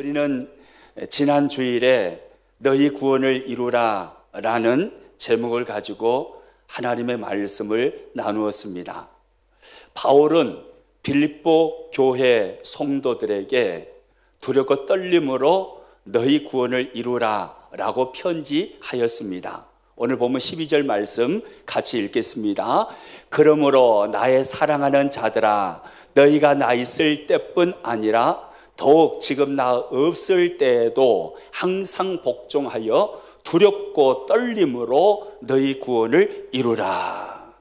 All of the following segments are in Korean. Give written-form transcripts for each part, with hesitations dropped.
우리는 지난 주일에 너희 구원을 이루라 라는 제목을 가지고 하나님의 말씀을 나누었습니다. 바울은 빌립보 교회 성도들에게 두렵고 떨림으로 너희 구원을 이루라 라고 편지하였습니다. 오늘 보면 12절 말씀 같이 읽겠습니다. 그러므로 나의 사랑하는 자들아, 너희가 나 있을 때뿐 아니라 더욱 지금 나 없을 때에도 항상 복종하여 두렵고 떨림으로 너희 구원을 이루라.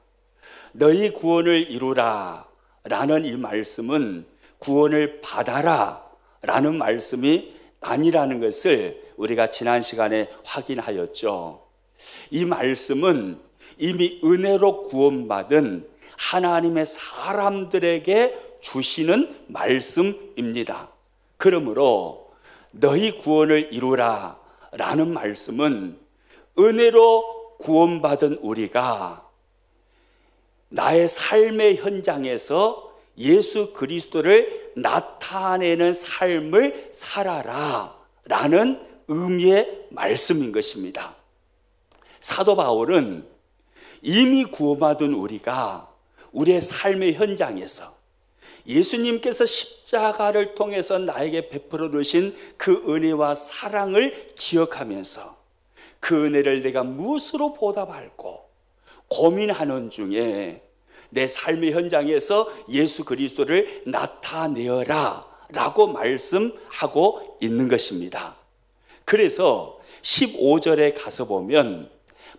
너희 구원을 이루라 라는 이 말씀은 구원을 받아라 라는 말씀이 아니라는 것을 우리가 지난 시간에 확인하였죠. 이 말씀은 이미 은혜로 구원받은 하나님의 사람들에게 주시는 말씀입니다. 그러므로 너희 구원을 이루라 라는 말씀은 은혜로 구원받은 우리가 나의 삶의 현장에서 예수 그리스도를 나타내는 삶을 살아라 라는 의미의 말씀인 것입니다. 사도 바울은 이미 구원받은 우리가 우리의 삶의 현장에서 예수님께서 십자가를 통해서 나에게 베풀어 주신 그 은혜와 사랑을 기억하면서 그 은혜를 내가 무엇으로 보답할고 고민하는 중에 내 삶의 현장에서 예수 그리스도를 나타내어라 라고 말씀하고 있는 것입니다. 그래서 15절에 가서 보면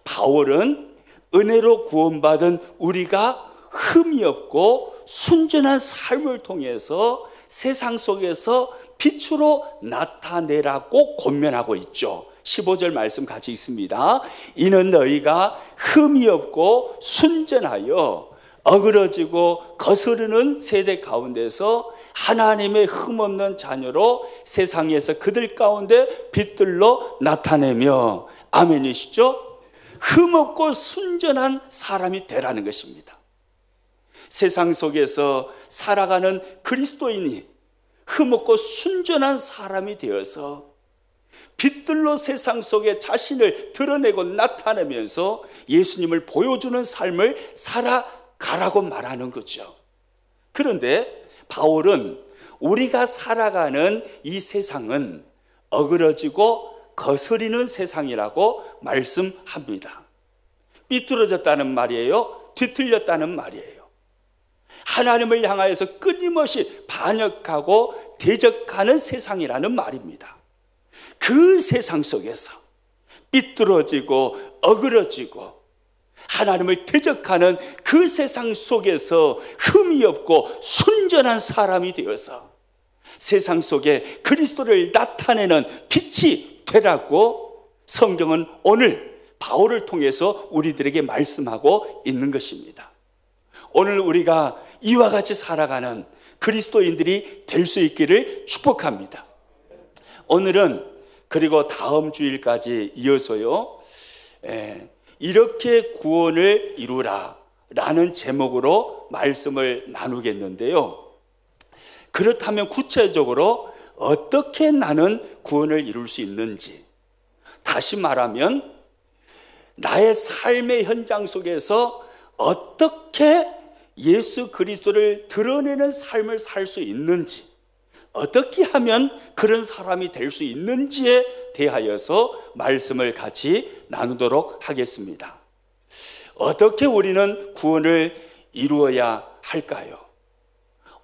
바울은 은혜로 구원받은 우리가 흠이 없고 순전한 삶을 통해서 세상 속에서 빛으로 나타내라고 권면하고 있죠. 15절 말씀 같이 읽습니다. 이는 너희가 흠이 없고 순전하여 어그러지고 거스르는 세대 가운데서 하나님의 흠없는 자녀로 세상에서 그들 가운데 빛들로 나타내며, 아멘이시죠? 흠없고 순전한 사람이 되라는 것입니다. 세상 속에서 살아가는 그리스도인이 흠없고 순전한 사람이 되어서 빛들로 세상 속에 자신을 드러내고 나타내면서 예수님을 보여주는 삶을 살아가라고 말하는 거죠. 그런데 바울은 우리가 살아가는 이 세상은 어그러지고 거스리는 세상이라고 말씀합니다. 삐뚤어졌다는 말이에요? 뒤틀렸다는 말이에요. 하나님을 향하여서 끊임없이 반역하고 대적하는 세상이라는 말입니다. 그 세상 속에서 삐뚤어지고 어그러지고 하나님을 대적하는 그 세상 속에서 흠이 없고 순전한 사람이 되어서 세상 속에 그리스도를 나타내는 빛이 되라고 성경은 오늘 바울을 통해서 우리들에게 말씀하고 있는 것입니다. 오늘 우리가 이와 같이 살아가는 그리스도인들이 될 수 있기를 축복합니다. 오늘은 그리고 다음 주일까지 이어서요, 이렇게 구원을 이루라 라는 제목으로 말씀을 나누겠는데요. 그렇다면 구체적으로 어떻게 나는 구원을 이룰 수 있는지, 다시 말하면 나의 삶의 현장 속에서 어떻게 예수 그리스도를 드러내는 삶을 살 수 있는지, 어떻게 하면 그런 사람이 될 수 있는지에 대하여서 말씀을 같이 나누도록 하겠습니다. 어떻게 우리는 구원을 이루어야 할까요?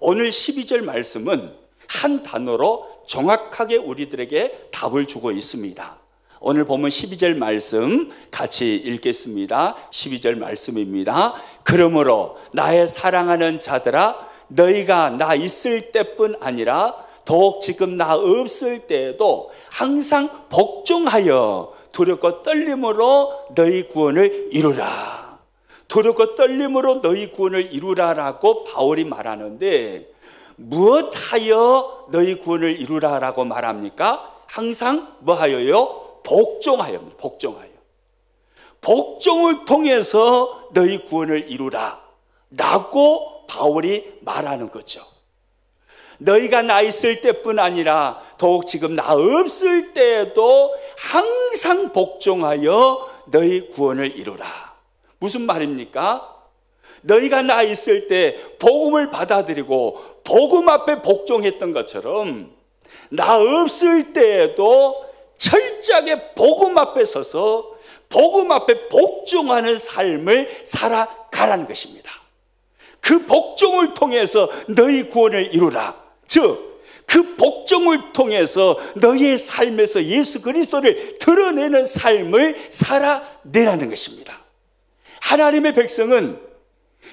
오늘 12절 말씀은 한 단어로 정확하게 우리들에게 답을 주고 있습니다. 오늘 보면 12절 말씀 같이 읽겠습니다. 12절 말씀입니다. 그러므로 나의 사랑하는 자들아, 너희가 나 있을 때뿐 아니라 더욱 지금 나 없을 때에도 항상 복종하여 두렵고 떨림으로 너희 구원을 이루라. 두렵고 떨림으로 너희 구원을 이루라라고 바울이 말하는데, 무엇하여 너희 구원을 이루라라고 말합니까? 항상 뭐하여요? 복종하여. 복종을 통해서 너희 구원을 이루라 라고 바울이 말하는 거죠. 너희가 나 있을 때뿐 아니라 더욱 지금 나 없을 때에도 항상 복종하여 너희 구원을 이루라. 무슨 말입니까? 너희가 나 있을 때 복음을 받아들이고 복음 앞에 복종했던 것처럼 나 없을 때에도 철저하게 복음 앞에 서서 복음 앞에 복종하는 삶을 살아가라는 것입니다. 그 복종을 통해서 너희 구원을 이루라. 즉, 그 복종을 통해서 너희의 삶에서 예수 그리스도를 드러내는 삶을 살아내라는 것입니다. 하나님의 백성은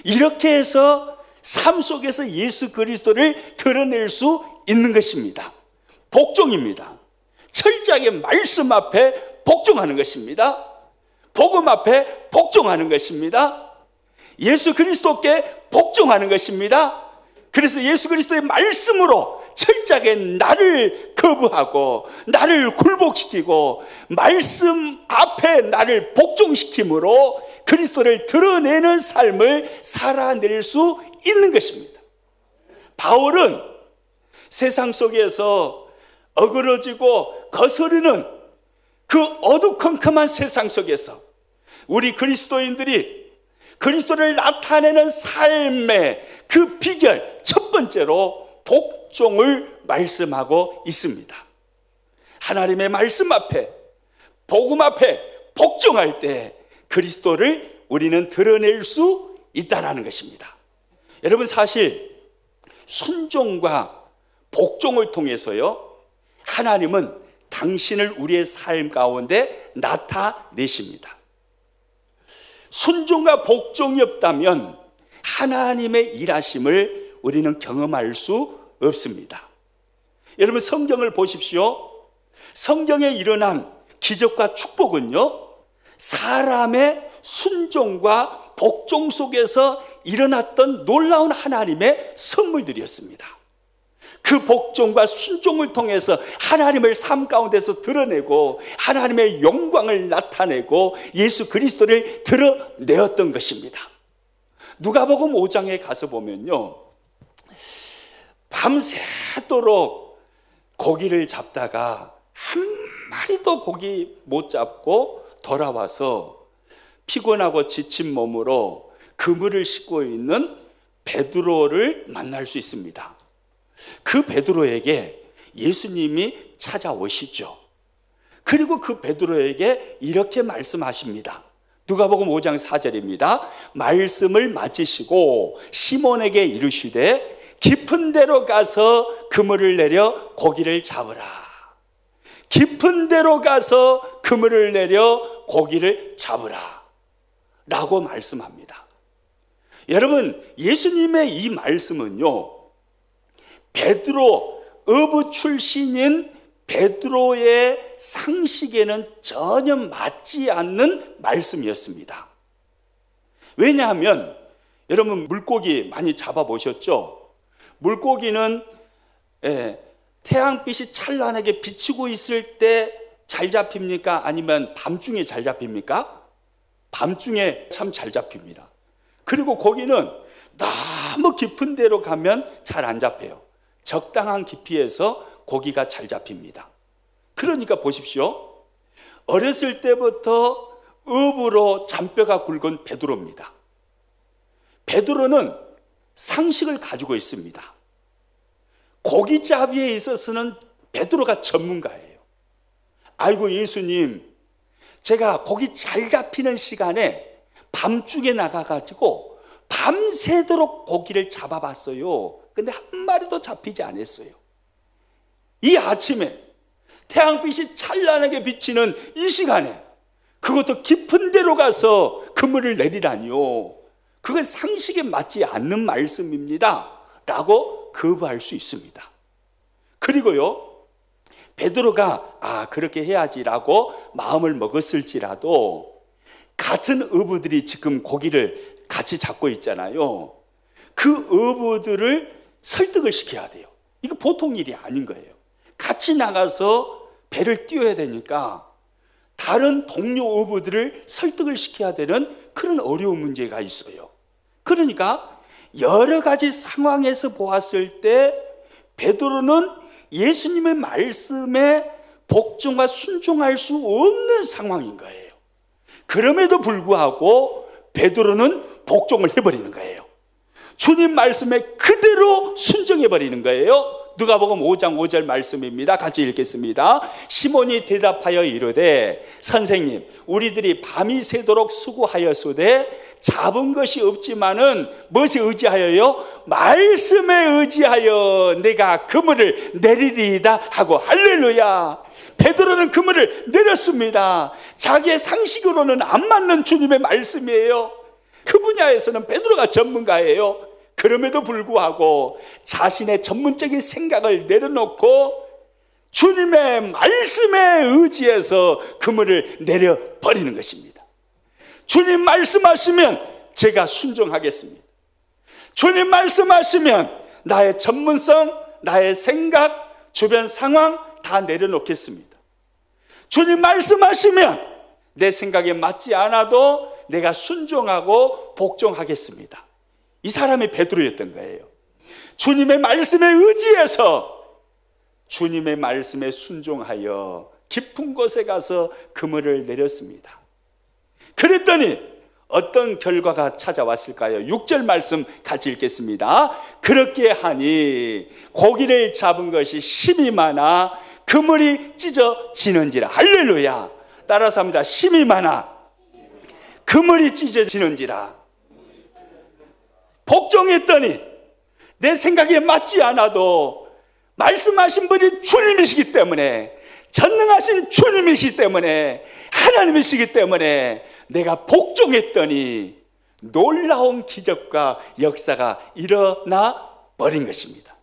이렇게 해서 삶 속에서 예수 그리스도를 드러낼 수 있는 것입니다. 복종입니다. 철저하게 말씀 앞에 복종하는 것입니다. 복음 앞에 복종하는 것입니다. 예수 그리스도께 복종하는 것입니다. 그래서 예수 그리스도의 말씀으로 철저하게 나를 거부하고 나를 굴복시키고 말씀 앞에 나를 복종시킴으로 그리스도를 드러내는 삶을 살아낼 수 있는 것입니다. 바울은 세상 속에서 어그러지고 거스르는 그 어두컴컴한 세상 속에서 우리 그리스도인들이 그리스도를 나타내는 삶의 그 비결 첫 번째로 복종을 말씀하고 있습니다. 하나님의 말씀 앞에 복음 앞에 복종할 때 그리스도를 우리는 드러낼 수 있다는 것입니다. 여러분, 사실 순종과 복종을 통해서요, 하나님은 당신을 우리의 삶 가운데 나타내십니다. 순종과 복종이 없다면 하나님의 일하심을 우리는 경험할 수 없습니다. 여러분, 성경을 보십시오. 성경에 일어난 기적과 축복은요, 사람의 순종과 복종 속에서 일어났던 놀라운 하나님의 선물들이었습니다. 그 복종과 순종을 통해서 하나님을 삶 가운데서 드러내고 하나님의 영광을 나타내고 예수 그리스도를 드러내었던 것입니다. 누가복음 5장에 가서 보면요, 밤새도록 고기를 잡다가 한 마리도 고기 못 잡고 돌아와서 피곤하고 지친 몸으로 그물을 싣고 있는 베드로를 만날 수 있습니다. 그 베드로에게 예수님이 찾아오시죠. 그리고 그 베드로에게 이렇게 말씀하십니다. 누가복음 5장 4절입니다. 말씀을 마치시고 시몬에게 이르시되 깊은 데로 가서 그물을 내려 고기를 잡으라. 깊은 데로 가서 그물을 내려 고기를 잡으라 라고 말씀합니다. 여러분, 예수님의 이 말씀은요, 베드로 어부 출신인 베드로의 상식에는 전혀 맞지 않는 말씀이었습니다. 왜냐하면 여러분, 물고기 많이 잡아보셨죠? 물고기는 태양빛이 찬란하게 비치고 있을 때 잘 잡힙니까? 아니면 밤중에 잘 잡힙니까? 밤중에 참 잘 잡힙니다. 그리고 고기는 너무 깊은 데로 가면 잘 안 잡혀요. 적당한 깊이에서 고기가 잘 잡힙니다. 그러니까 보십시오. 어렸을 때부터 어부로 잔뼈가 굵은 베드로입니다. 베드로는 상식을 가지고 있습니다. 고기잡이에 있어서는 베드로가 전문가예요. 아이고, 예수님, 제가 고기 잘 잡히는 시간에 밤중에 나가가지고 밤새도록 고기를 잡아봤어요. 근데 한 마리도 잡히지 않았어요. 이 아침에 태양빛이 찬란하게 비치는 이 시간에 그것도 깊은 데로 가서 그물을 내리라니요. 그건 상식에 맞지 않는 말씀입니다 라고 거부할 수 있습니다. 그리고요, 베드로가 그렇게 해야지라고 마음을 먹었을지라도 같은 어부들이 지금 고기를 같이 잡고 있잖아요. 그 어부들을 설득을 시켜야 돼요. 이거 보통 일이 아닌 거예요. 같이 나가서 배를 띄워야 되니까 다른 동료 어부들을 설득을 시켜야 되는 그런 어려운 문제가 있어요. 그러니까 여러 가지 상황에서 보았을 때 베드로는 예수님의 말씀에 복종과 순종할 수 없는 상황인 거예요. 그럼에도 불구하고 베드로는 복종을 해버리는 거예요. 주님 말씀에 그대로 순종해버리는 거예요. 누가복음 5장 5절 말씀입니다. 같이 읽겠습니다. 시몬이 대답하여 이르되 선생님, 우리들이 밤이 새도록 수고하였으되 잡은 것이 없지만은 무엇에 의지하여요? 말씀에 의지하여 내가 그물을 내리리이다 하고 할렐루야. 베드로는 그물을 내렸습니다. 자기의 상식으로는 안 맞는 주님의 말씀이에요. 그 분야에서는 베드로가 전문가예요. 그럼에도 불구하고 자신의 전문적인 생각을 내려놓고 주님의 말씀에 의지해서 그물을 내려버리는 것입니다. 주님 말씀하시면 제가 순종하겠습니다. 주님 말씀하시면 나의 전문성, 나의 생각, 주변 상황 다 내려놓겠습니다. 주님 말씀하시면 내 생각에 맞지 않아도 내가 순종하고 복종하겠습니다. 이 사람이 베드로였던 거예요. 주님의 말씀에 의지해서 주님의 말씀에 순종하여 깊은 곳에 가서 그물을 내렸습니다. 그랬더니 어떤 결과가 찾아왔을까요? 6절 말씀 같이 읽겠습니다. 그렇게 하니 고기를 잡은 것이 심이 많아 그물이 찢어지는지라. 할렐루야. 따라서 합니다. 심이 많아 그물이 찢어지는지라. 복종했더니 내 생각에 맞지 않아도 말씀하신 분이 주님이시기 때문에, 전능하신 주님이시기 때문에, 하나님이시기 때문에 내가 복종했더니 놀라운 기적과 역사가 일어나 버린 것입니다.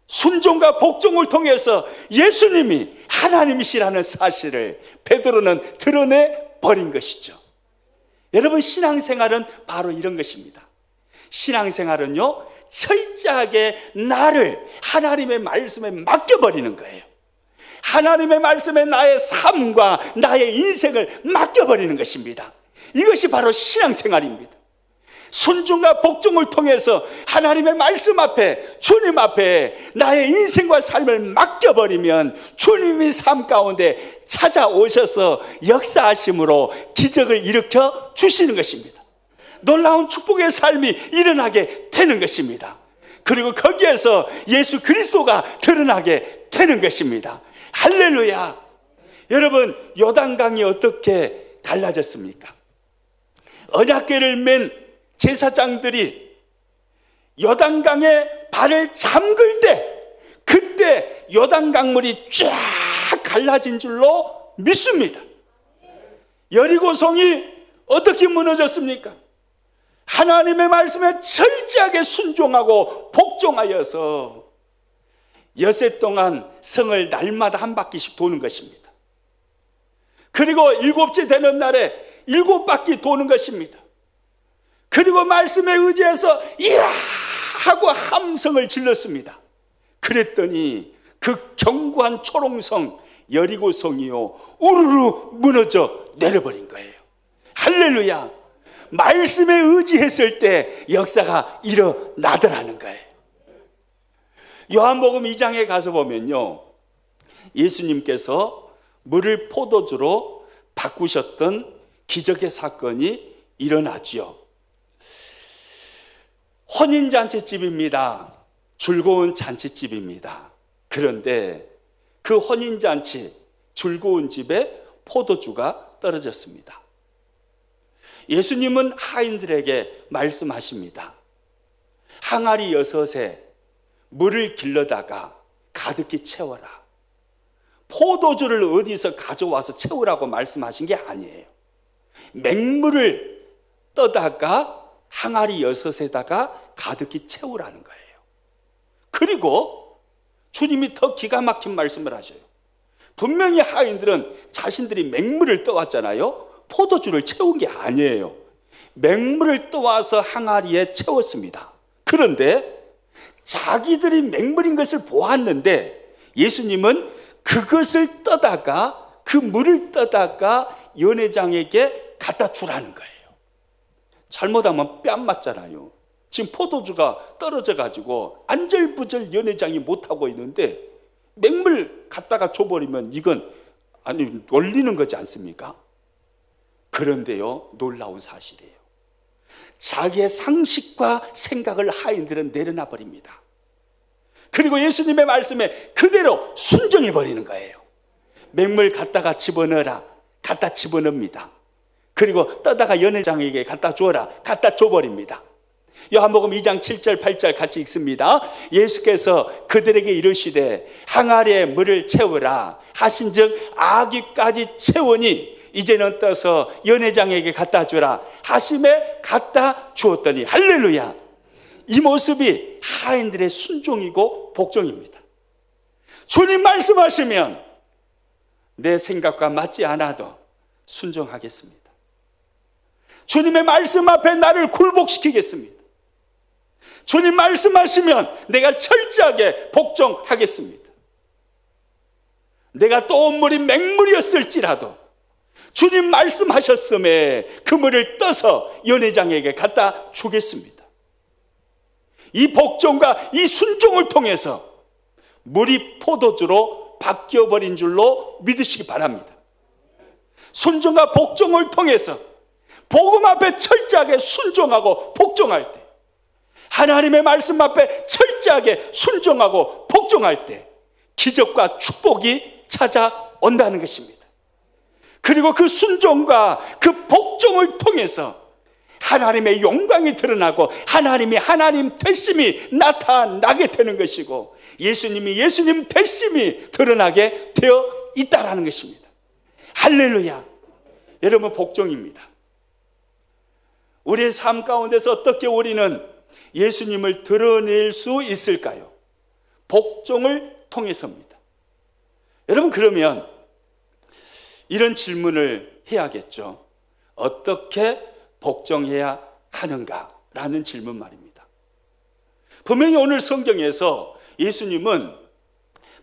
순종과 복종을 통해서 예수님이 하나님이시라는 사실을 베드로는 드러내 버린 것이죠. 여러분, 신앙생활은 바로 이런 것입니다. 신앙생활은요, 철저하게 나를 하나님의 말씀에 맡겨버리는 거예요. 하나님의 말씀에 나의 삶과 나의 인생을 맡겨버리는 것입니다. 이것이 바로 신앙생활입니다. 순종과 복종을 통해서 하나님의 말씀 앞에, 주님 앞에 나의 인생과 삶을 맡겨버리면 주님이 삶 가운데 찾아오셔서 역사하심으로 기적을 일으켜 주시는 것입니다. 놀라운 축복의 삶이 일어나게 되는 것입니다. 그리고 거기에서 예수 그리스도가 드러나게 되는 것입니다. 할렐루야. 여러분, 요단강이 어떻게 달라졌습니까? 언약궤를 맨 제사장들이 요단강에 발을 잠글 때, 그때 요단강물이 쫙 갈라진 줄로 믿습니다. 여리고성이 어떻게 무너졌습니까? 하나님의 말씀에 철저하게 순종하고 복종하여서 엿새 동안 성을 날마다 한 바퀴씩 도는 것입니다. 그리고 7째 되는 날에 7바퀴 도는 것입니다. 그리고 말씀에 의지해서 이야 하고 함성을 질렀습니다. 그랬더니 그 견고한 초롱성 여리고성이요 우르르 무너져 내려버린 거예요. 할렐루야. 말씀에 의지했을 때 역사가 일어나더라는 거예요. 요한복음 2장에 가서 보면요, 예수님께서 물을 포도주로 바꾸셨던 기적의 사건이 일어나지요. 혼인잔치집입니다. 즐거운 잔치집입니다. 그런데 그 혼인잔치, 즐거운 집에 포도주가 떨어졌습니다. 예수님은 하인들에게 말씀하십니다. 항아리 6에 물을 길러다가 가득히 채워라. 포도주를 어디서 가져와서 채우라고 말씀하신 게 아니에요. 맹물을 떠다가 항아리 6에다가 가득히 채우라는 거예요. 그리고 주님이 더 기가 막힌 말씀을 하셔요. 분명히 하인들은 자신들이 맹물을 떠왔잖아요. 포도주를 채운 게 아니에요. 맹물을 떠와서 항아리에 채웠습니다. 그런데 자기들이 맹물인 것을 보았는데 예수님은 그것을 떠다가, 그 물을 떠다가 연회장에게 갖다 주라는 거예요. 잘못하면 뺨 맞잖아요. 지금 포도주가 떨어져 가지고 안절부절 연회장이 못하고 있는데 맹물 갖다가 줘버리면 이건 아니 놀리는 거지 않습니까? 그런데요, 놀라운 사실이에요. 자기의 상식과 생각을 하인들은 내려놔 버립니다. 그리고 예수님의 말씀에 그대로 순종해 버리는 거예요. 맹물 갖다가 집어넣어라. 갖다 집어넣습니다. 그리고 떠다가 연회장에게 갖다 주어라. 갖다 줘버립니다. 요한복음 2장 7절 8절 같이 읽습니다. 예수께서 그들에게 이르시되 항아리에 물을 채우라 하신즉 아귀까지 채우니 이제는 떠서 연회장에게 갖다 주라 하심에 갖다 주었더니 할렐루야. 이 모습이 하인들의 순종이고 복종입니다. 주님 말씀하시면 내 생각과 맞지 않아도 순종하겠습니다. 주님의 말씀 앞에 나를 굴복시키겠습니다. 주님 말씀하시면 내가 철저하게 복종하겠습니다. 내가 또 물이 맹물이었을지라도 주님 말씀하셨음에 그 물을 떠서 연회장에게 갖다 주겠습니다. 이 복종과 이 순종을 통해서 물이 포도주로 바뀌어버린 줄로 믿으시기 바랍니다. 순종과 복종을 통해서 복음 앞에 철저하게 순종하고 복종할 때, 하나님의 말씀 앞에 철저하게 순종하고 복종할 때 기적과 축복이 찾아온다는 것입니다. 그리고 그 순종과 그 복종을 통해서 하나님의 영광이 드러나고 하나님이 하나님 되심이 나타나게 되는 것이고 예수님이 예수님 되심이 드러나게 되어 있다라는 것입니다. 할렐루야. 여러분, 복종입니다. 우리의 삶 가운데서 어떻게 우리는 예수님을 드러낼 수 있을까요? 복종을 통해서입니다. 여러분, 그러면 이런 질문을 해야겠죠. 어떻게 복종해야 하는가라는 질문 말입니다. 분명히 오늘 성경에서 예수님은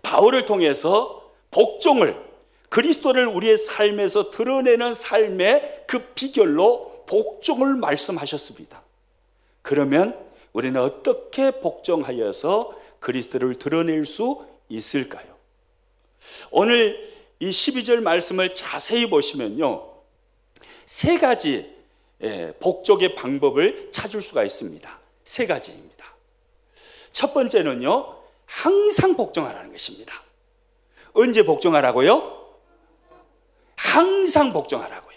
바울을 통해서 복종을, 그리스도를 우리의 삶에서 드러내는 삶의 그 비결로 복종을 말씀하셨습니다. 그러면 우리는 어떻게 복종하여서 그리스도를 드러낼 수 있을까요? 오늘 이 12절 말씀을 자세히 보시면요, 세 가지 복종의 방법을 찾을 수가 있습니다. 세 가지입니다. 첫 번째는요, 항상 복종하라는 것입니다. 언제 복종하라고요? 항상 복종하라고요.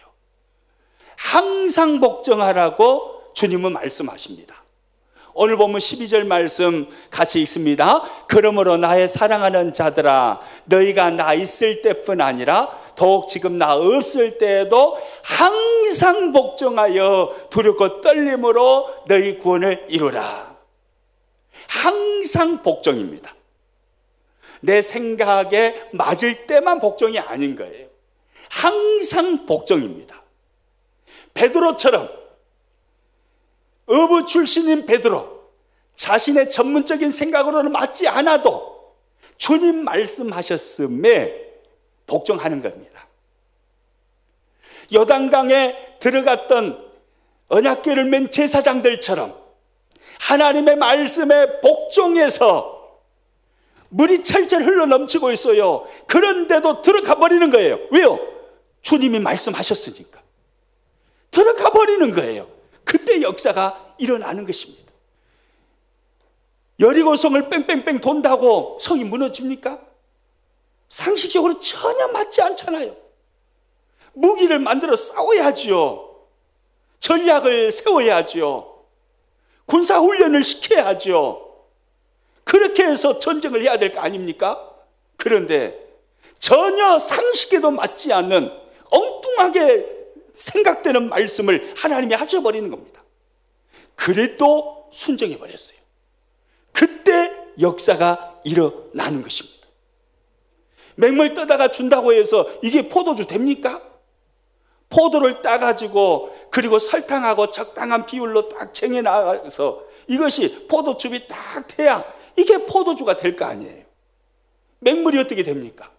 항상 복종하라고 주님은 말씀하십니다. 오늘 보면 12절 말씀 같이 읽습니다. 그러므로 나의 사랑하는 자들아, 너희가 나 있을 때뿐 아니라 더욱 지금 나 없을 때에도 항상 복종하여 두렵고 떨림으로 너희 구원을 이루라. 항상 복종입니다. 내 생각에 맞을 때만 복종이 아닌 거예요. 항상 복종입니다. 베드로처럼, 어부 출신인 베드로, 자신의 전문적인 생각으로는 맞지 않아도 주님 말씀하셨음에 복종하는 겁니다. 요단강에 들어갔던 언약궤를 맨 제사장들처럼 하나님의 말씀에 복종해서 물이 철철 흘러 넘치고 있어요. 그런데도 들어가 버리는 거예요. 왜요? 주님이 말씀하셨으니까 들어가 버리는 거예요. 그때 역사가 일어나는 것입니다. 여리고성을 뺑뺑뺑 돈다고 성이 무너집니까? 상식적으로 전혀 맞지 않잖아요. 무기를 만들어 싸워야지요. 전략을 세워야지요. 군사훈련을 시켜야지요. 그렇게 해서 전쟁을 해야 될 거 아닙니까? 그런데 전혀 상식에도 맞지 않는 엉뚱하게 생각되는 말씀을 하나님이 하셔버리는 겁니다. 그래도 순종해버렸어요. 그때 역사가 일어나는 것입니다. 맹물 떠다가 준다고 해서 이게 포도주 됩니까? 포도를 따가지고 그리고 설탕하고 적당한 비율로 딱 쟁여 나가서 이것이 포도즙이 딱 돼야 이게 포도주가 될 거 아니에요. 맹물이 어떻게 됩니까?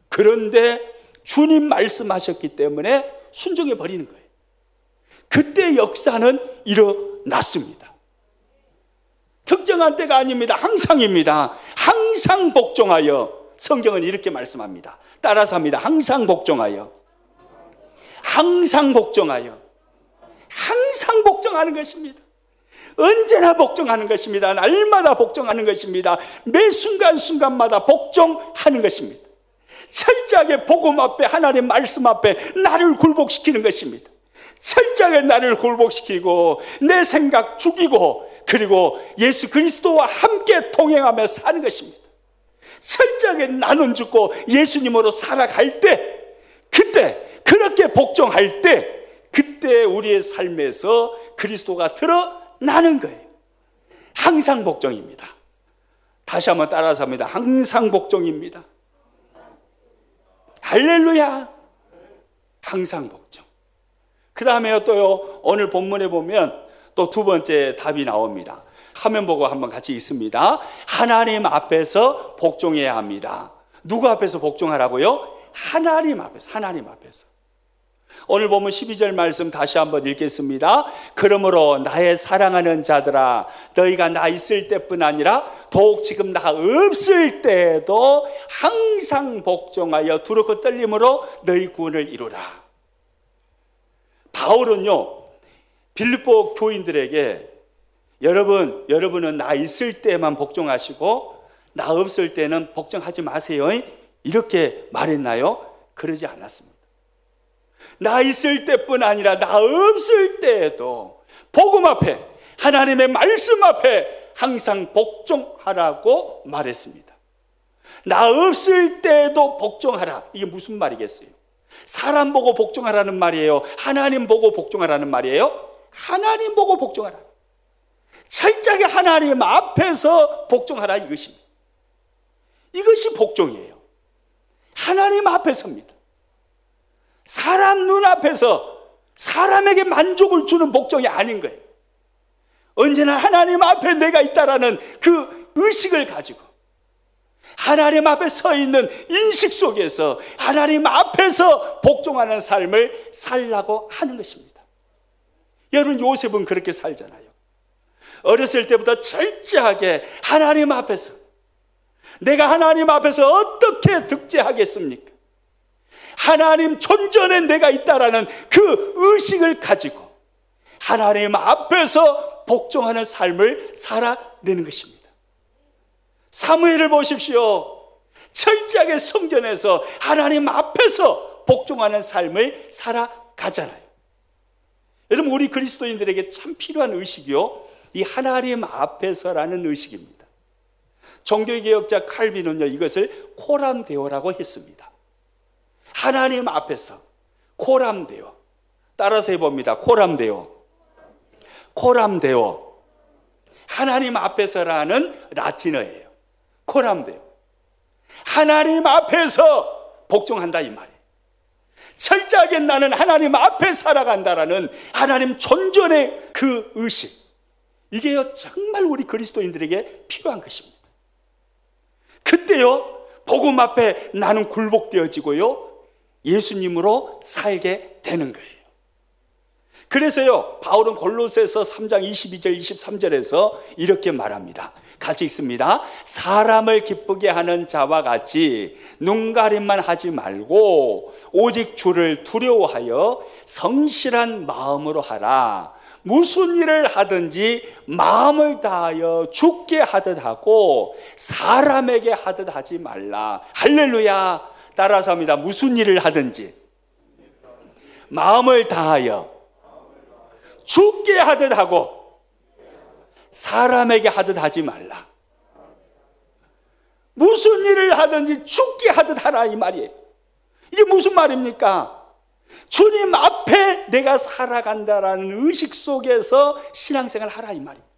그런데 주님 말씀하셨기 때문에 순종해 버리는 거예요. 그때 역사는 일어났습니다. 특정한 때가 아닙니다. 항상입니다. 항상 복종하여. 성경은 이렇게 말씀합니다. 따라서 합니다. 항상 복종하여. 항상 복종하여. 항상 복종하는 것입니다. 언제나 복종하는 것입니다. 날마다 복종하는 것입니다. 매 순간순간마다 복종하는 것입니다. 철저하게 복음 앞에, 하나님 말씀 앞에 나를 굴복시키는 것입니다. 철저하게 나를 굴복시키고 내 생각 죽이고, 그리고 예수 그리스도와 함께 동행하며 사는 것입니다. 철저하게 나는 죽고 예수님으로 살아갈 때, 그때 그렇게 복종할 때, 그때 우리의 삶에서 그리스도가 드러나는 거예요. 항상 복종입니다. 다시 한번 따라서 합니다. 항상 복종입니다. 할렐루야. 항상 복종. 그 다음에 또요, 오늘 본문에 보면 또 두 번째 답이 나옵니다. 화면 보고 한번 같이 읽습니다. 하나님 앞에서 복종해야 합니다. 누구 앞에서 복종하라고요? 하나님 앞에서. 하나님 앞에서. 오늘 보면 12절 말씀 다시 한번 읽겠습니다. 그러므로 나의 사랑하는 자들아, 너희가 나 있을 때뿐 아니라 더욱 지금 나 없을 때에도 항상 복종하여 두렵고 떨림으로 너희 구원을 이루라. 바울은요, 빌립보 교인들에게 여러분은 나 있을 때만 복종하시고 나 없을 때는 복종하지 마세요, 이렇게 말했나요? 그러지 않았습니다. 나 있을 때뿐 아니라 나 없을 때에도 복음 앞에, 하나님의 말씀 앞에 항상 복종하라고 말했습니다. 나 없을 때에도 복종하라. 이게 무슨 말이겠어요? 사람 보고 복종하라는 말이에요? 하나님 보고 복종하라는 말이에요? 하나님 보고 복종하라. 철저하게 하나님 앞에서 복종하라, 이것입니다. 이것이 복종이에요. 하나님 앞에서입니다. 사람 눈앞에서 사람에게 만족을 주는 복종이 아닌 거예요. 언제나 하나님 앞에 내가 있다라는 그 의식을 가지고 하나님 앞에 서 있는 인식 속에서 하나님 앞에서 복종하는 삶을 살라고 하는 것입니다. 여러분, 요셉은 그렇게 살잖아요. 어렸을 때부터 철저하게 하나님 앞에서, 내가 하나님 앞에서 어떻게 득제하겠습니까? 하나님 존전에 내가 있다라는 그 의식을 가지고 하나님 앞에서 복종하는 삶을 살아내는 것입니다. 사무엘을 보십시오. 철저하게 성전에서 하나님 앞에서 복종하는 삶을 살아가잖아요. 여러분, 우리 그리스도인들에게 참 필요한 의식이요, 이 하나님 앞에서라는 의식입니다. 종교개혁자 칼빈은요, 이것을 코람데오라고 했습니다. 하나님 앞에서, 코람데오. 따라서 해봅니다. 코람데오. 코람데오. 하나님 앞에서라는 라틴어예요. 코람데오. 하나님 앞에서 복종한다, 이 말이에요. 철저하게 나는 하나님 앞에 살아간다라는 하나님 존전의 그 의식, 이게요 정말 우리 그리스도인들에게 필요한 것입니다. 그때요 복음 앞에 나는 굴복되어지고요 예수님으로 살게 되는 거예요. 그래서요 바울은 골로새서 3장 22절 23절에서 이렇게 말합니다. 같이 읽습니다. 사람을 기쁘게 하는 자와 같이 눈가림만 하지 말고 오직 주를 두려워하여 성실한 마음으로 하라. 무슨 일을 하든지 마음을 다하여 주께 하듯 하고 사람에게 하듯 하지 말라. 할렐루야. 따라서 합니다. 무슨 일을 하든지 마음을 다하여 주께 하듯 하고 사람에게 하듯 하지 말라. 무슨 일을 하든지 주께 하듯 하라, 이 말이에요. 이게 무슨 말입니까? 주님 앞에 내가 살아간다라는 의식 속에서 신앙생활 하라, 이 말입니다.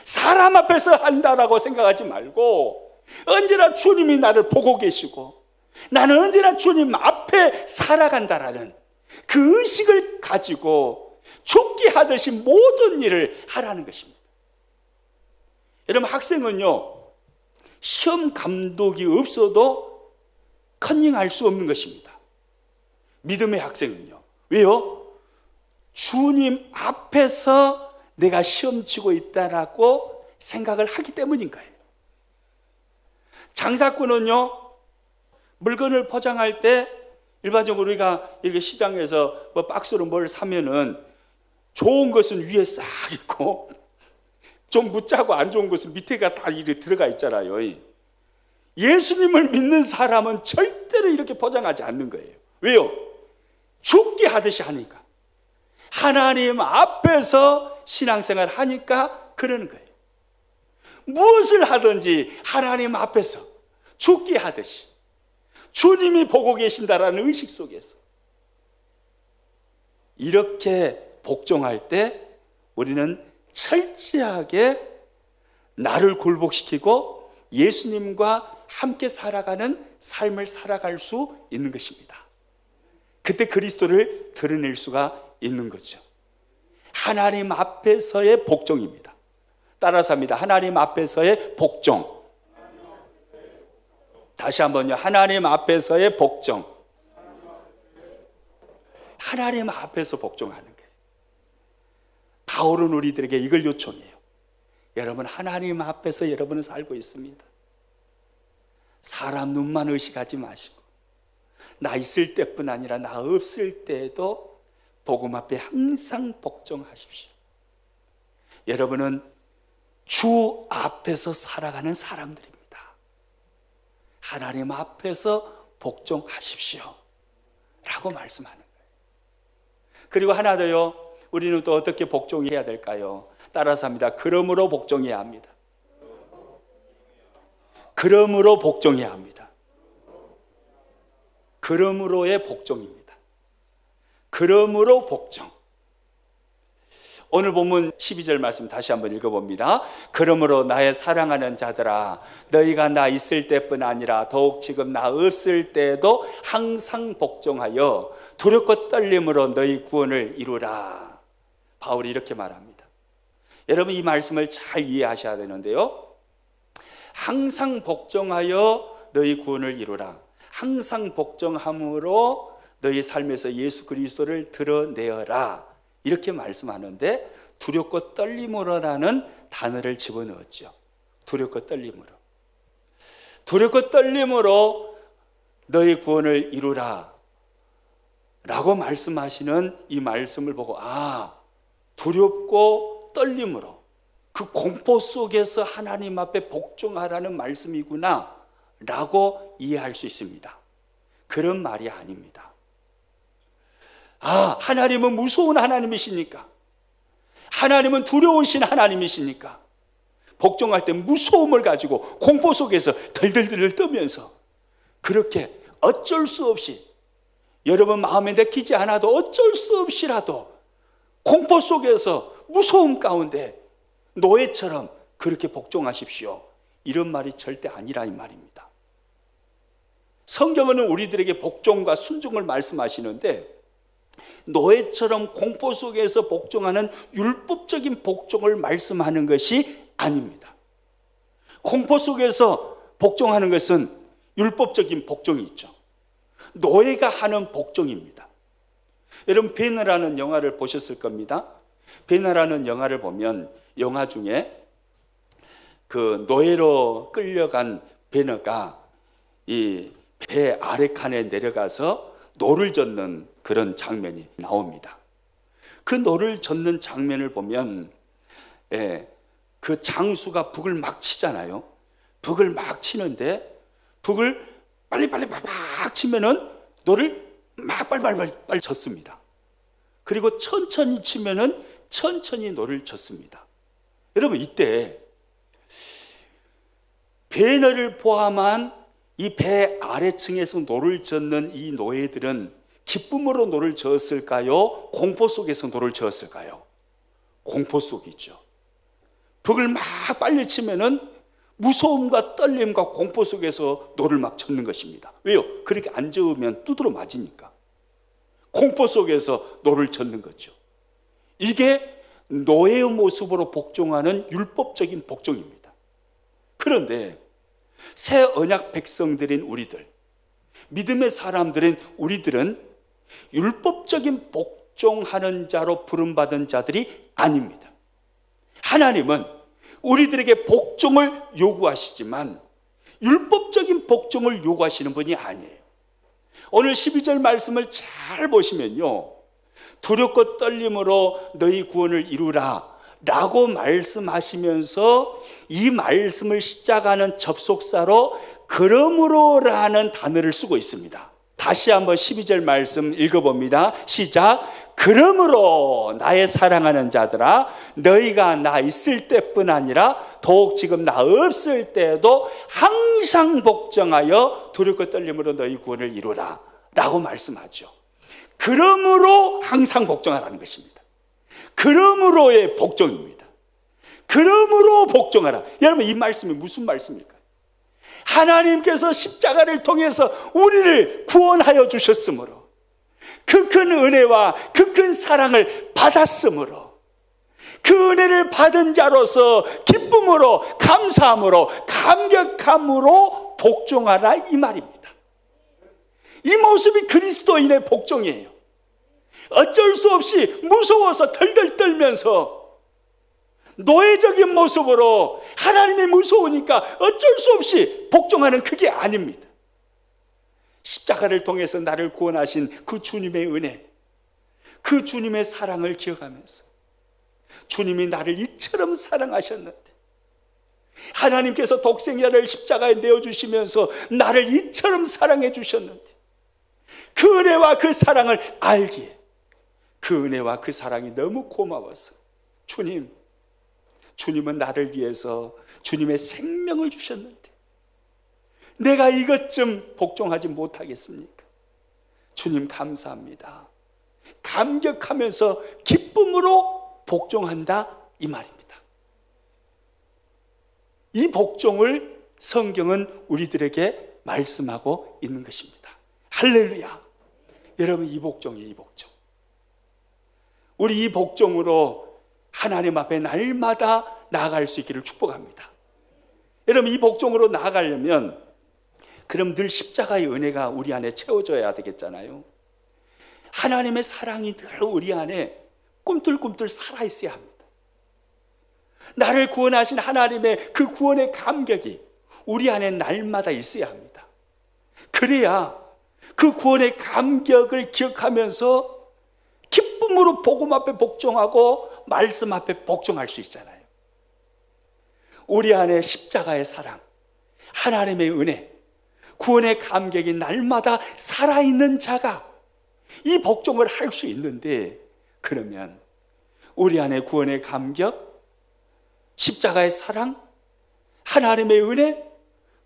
사람 앞에서 한다라고 생각하지 말고 언제나 주님이 나를 보고 계시고 나는 언제나 주님 앞에 살아간다라는 그 의식을 가지고 죽게 하듯이 모든 일을 하라는 것입니다. 여러분, 학생은요 시험 감독이 없어도 컨닝할 수 없는 것입니다. 믿음의 학생은요. 왜요? 주님 앞에서 내가 시험치고 있다라고 생각을 하기 때문인 거예요. 장사꾼은요, 물건을 포장할 때 일반적으로 우리가 이렇게 시장에서 뭐 박스로 뭘 사면은 좋은 것은 위에 싹 있고 좀 묻자고 안 좋은 것은 밑에가 다 이렇게 들어가 있잖아요. 예수님을 믿는 사람은 절대로 이렇게 포장하지 않는 거예요. 왜요? 죽게 하듯이 하니까. 하나님 앞에서 신앙생활 하니까 그러는 거예요. 무엇을 하든지 하나님 앞에서 죽게 하듯이 주님이 보고 계신다라는 의식 속에서 이렇게 복종할 때 우리는 철저하게 나를 굴복시키고 예수님과 함께 살아가는 삶을 살아갈 수 있는 것입니다. 그때 그리스도를 드러낼 수가 있는 거죠. 하나님 앞에서의 복종입니다. 따라서 합니다. 하나님 앞에서의 복종. 다시 한번요. 하나님 앞에서의 복종. 하나님 앞에서 복종하는 거예요. 바울은 우리들에게 이걸 요청해요. 여러분, 하나님 앞에서 여러분은 살고 있습니다. 사람 눈만 의식하지 마시고 나 있을 때뿐 아니라 나 없을 때에도 복음 앞에 항상 복종하십시오. 여러분은 주 앞에서 살아가는 사람들입니다. 하나님 앞에서 복종하십시오 라고 말씀하는 거예요. 그리고 하나 더요. 우리는 또 어떻게 복종해야 될까요? 따라서 합니다. 그러므로 복종해야 합니다. 그러므로 복종해야 합니다. 그러므로의 복종입니다. 그러므로 복종. 오늘 본문 12절 말씀 다시 한번 읽어봅니다. 그러므로 나의 사랑하는 자들아, 너희가 나 있을 때뿐 아니라 더욱 지금 나 없을 때에도 항상 복종하여 두렵고 떨림으로 너희 구원을 이루라. 바울이 이렇게 말합니다. 여러분, 이 말씀을 잘 이해하셔야 되는데요, 항상 복종하여 너희 구원을 이루라. 항상 복종함으로 너희 삶에서 예수 그리스도를 드러내어라. 이렇게 말씀하는데 두렵고 떨림으로라는 단어를 집어넣었죠. 두렵고 떨림으로. 두렵고 떨림으로 너희 구원을 이루라 라고 말씀하시는 이 말씀을 보고, 두렵고 떨림으로, 그 공포 속에서 하나님 앞에 복종하라는 말씀이구나 라고 이해할 수 있습니다. 그런 말이 아닙니다. 하나님은 무서운 하나님이십니까? 하나님은 두려우신 하나님이십니까? 복종할 때 무서움을 가지고 공포 속에서 덜덜덜 떠면서 그렇게 어쩔 수 없이, 여러분 마음에 내키지 않아도 어쩔 수 없이라도 공포 속에서 무서움 가운데 노예처럼 그렇게 복종하십시오, 이런 말이 절대 아니라 이 말입니다. 성경은 우리들에게 복종과 순종을 말씀하시는데 노예처럼 공포 속에서 복종하는 율법적인 복종을 말씀하는 것이 아닙니다. 공포 속에서 복종하는 것은 율법적인 복종이 있죠. 노예가 하는 복종입니다. 여러분, 베너라는 영화를 보셨을 겁니다. 베너라는 영화를 보면 영화 중에 그 노예로 끌려간 베너가 이 배 아래 칸에 내려가서 노를 젓는 그런 장면이 나옵니다. 그 노를 젓는 장면을 보면 그 장수가 북을 막 치잖아요. 북을 막 치는데 북을 빨리빨리 막 치면은 노를 막 빨리 젓습니다. 그리고 천천히 치면은 천천히 노를 젓습니다. 여러분, 이때 베너를 포함한 이 배 아래층에서 노를 젓는 이 노예들은 기쁨으로 노를 저었을까요? 공포 속에서 노를 저었을까요? 공포 속이죠. 북을 막 빨리 치면은 무서움과 떨림과 공포 속에서 노를 막 젓는 것입니다. 왜요? 그렇게 안 저으면 두드러 맞으니까. 공포 속에서 노를 젓는 거죠. 이게 노예의 모습으로 복종하는 율법적인 복종입니다. 그런데 새 언약 백성들인 우리들, 믿음의 사람들인 우리들은 율법적인 복종하는 자로 부름받은 자들이 아닙니다. 하나님은 우리들에게 복종을 요구하시지만 율법적인 복종을 요구하시는 분이 아니에요. 오늘 12절 말씀을 잘 보시면요, 두렵고 떨림으로 너희 구원을 이루라 라고 말씀하시면서 이 말씀을 시작하는 접속사로 그러므로 라는 단어를 쓰고 있습니다. 다시 한번 12절 말씀 읽어봅니다. 시작. 그러므로 나의 사랑하는 자들아, 너희가 나 있을 때뿐 아니라 더욱 지금 나 없을 때에도 항상 복종하여 두렵고 떨림으로 너희 구원을 이루라 라고 말씀하죠. 그러므로 항상 복종하라는 것입니다. 그러므로의 복종입니다. 그러므로 복종하라. 여러분, 이 말씀이 무슨 말씀일까요? 하나님께서 십자가를 통해서 우리를 구원하여 주셨으므로, 그 큰 은혜와 그 큰 사랑을 받았으므로, 그 은혜를 받은 자로서 기쁨으로, 감사함으로, 감격함으로 복종하라 이 말입니다. 이 모습이 그리스도인의 복종이에요. 어쩔 수 없이 무서워서 덜덜 떨면서 노예적인 모습으로 하나님이 무서우니까 어쩔 수 없이 복종하는 그게 아닙니다. 십자가를 통해서 나를 구원하신 그 주님의 은혜, 그 주님의 사랑을 기억하면서 주님이 나를 이처럼 사랑하셨는데, 하나님께서 독생자를 십자가에 내어주시면서 나를 이처럼 사랑해 주셨는데, 그 은혜와 그 사랑을 알기에 그 은혜와 그 사랑이 너무 고마워서 주님은 나를 위해서 주님의 생명을 주셨는데 내가 이것 좀 복종하지 못하겠습니까? 주님 감사합니다. 감격하면서 기쁨으로 복종한다 이 말입니다. 이 복종을 성경은 우리들에게 말씀하고 있는 것입니다. 할렐루야. 여러분, 이 복종이에요. 이 복종. 우리 이 복종으로 하나님 앞에 날마다 나아갈 수 있기를 축복합니다. 여러분, 이 복종으로 나아가려면 그럼 늘 십자가의 은혜가 우리 안에 채워져야 되겠잖아요. 하나님의 사랑이 늘 우리 안에 꿈틀꿈틀 살아있어야 합니다. 나를 구원하신 하나님의 그 구원의 감격이 우리 안에 날마다 있어야 합니다. 그래야 그 구원의 감격을 기억하면서 기쁨으로 복음 앞에 복종하고 말씀 앞에 복종할 수 있잖아요. 우리 안에 십자가의 사랑, 하나님의 은혜, 구원의 감격이 날마다 살아있는 자가 이 복종을 할 수 있는데, 그러면 우리 안에 구원의 감격, 십자가의 사랑, 하나님의 은혜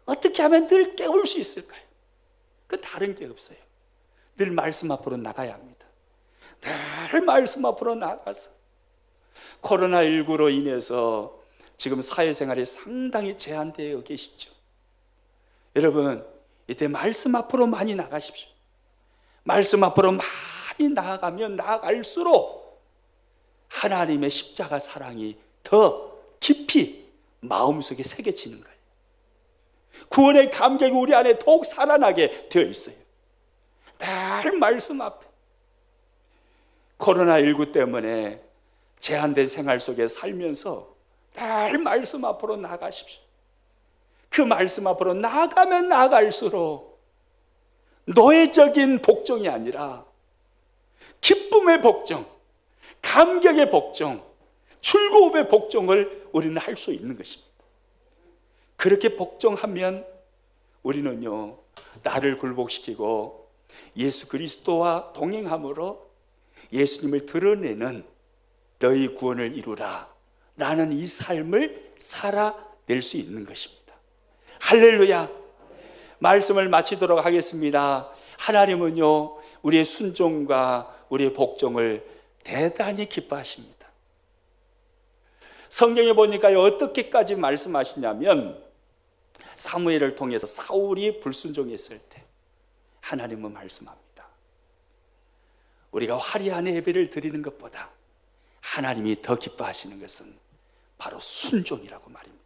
어떻게 하면 늘 깨울 수 있을까요? 그 다른 게 없어요. 늘 말씀 앞으로 나가야 합니다. 늘 말씀 앞으로 나가서, 코로나19로 인해서 지금 사회생활이 상당히 제한되어 계시죠. 여러분, 이때 말씀 앞으로 많이 나가십시오. 말씀 앞으로 많이 나아가면 나아갈수록 하나님의 십자가 사랑이 더 깊이 마음속에 새겨지는 거예요. 구원의 감격이 우리 안에 더욱 살아나게 되어 있어요. 늘 말씀 앞에. 코로나19 때문에 제한된 생활 속에 살면서 늘 말씀 앞으로 나가십시오. 그 말씀 앞으로 나가면 나갈수록 노예적인 복종이 아니라 기쁨의 복종, 감격의 복종, 출고업의 복종을 우리는 할 수 있는 것입니다. 그렇게 복종하면 우리는요, 나를 굴복시키고 예수 그리스도와 동행함으로 예수님을 드러내는 너희 구원을 이루라 라는 이 삶을 살아낼 수 있는 것입니다. 할렐루야. 말씀을 마치도록 하겠습니다. 하나님은요, 우리의 순종과 우리의 복종을 대단히 기뻐하십니다. 성경에 보니까 어떻게까지 말씀하시냐면, 사무엘을 통해서 사울이 불순종했을 때 하나님은 말씀합니다. 우리가 화려한 예배를 드리는 것보다 하나님이 더 기뻐하시는 것은 바로 순종이라고 말입니다.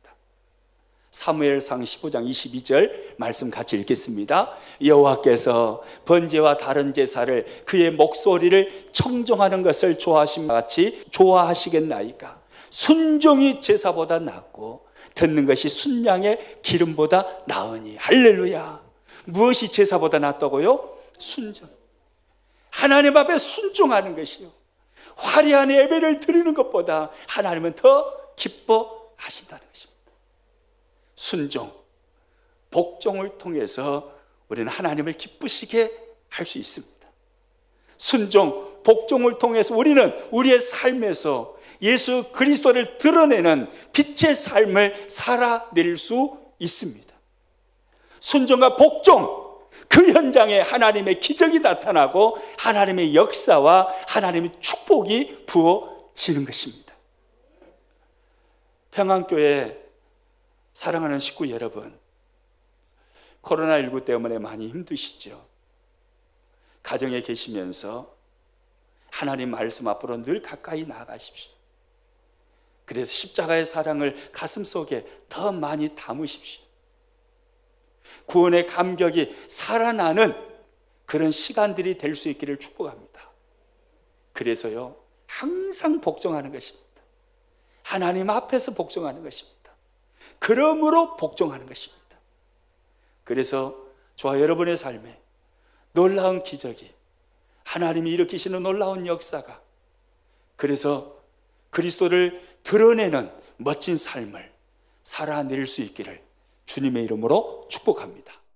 사무엘상 15장 22절 말씀 같이 읽겠습니다. 여호와께서 번제와 다른 제사를 그의 목소리를 청종하는 것을 좋아하신 같이 좋아하시겠나이까? 순종이 제사보다 낫고 듣는 것이 순양의 기름보다 나으니. 할렐루야. 무엇이 제사보다 낫다고요? 순종. 하나님 앞에 순종하는 것이요, 화려한 예배를 드리는 것보다 하나님은 더 기뻐하신다는 것입니다. 순종, 복종을 통해서 우리는 하나님을 기쁘시게 할 수 있습니다. 순종, 복종을 통해서 우리는 우리의 삶에서 예수 그리스도를 드러내는 빛의 삶을 살아낼 수 있습니다. 순종과 복종, 그 현장에 하나님의 기적이 나타나고 하나님의 역사와 하나님의 축복이 부어지는 것입니다. 평안교회 사랑하는 식구 여러분, 코로나19 때문에 많이 힘드시죠? 가정에 계시면서 하나님 말씀 앞으로 늘 가까이 나아가십시오. 그래서 십자가의 사랑을 가슴속에 더 많이 담으십시오. 구원의 감격이 살아나는 그런 시간들이 될 수 있기를 축복합니다. 그래서요, 항상 복종하는 것입니다. 하나님 앞에서 복종하는 것입니다. 그러므로 복종하는 것입니다. 그래서 저와 여러분의 삶에 놀라운 기적이, 하나님이 일으키시는 놀라운 역사가, 그래서 그리스도를 드러내는 멋진 삶을 살아낼 수 있기를 주님의 이름으로 축복합니다.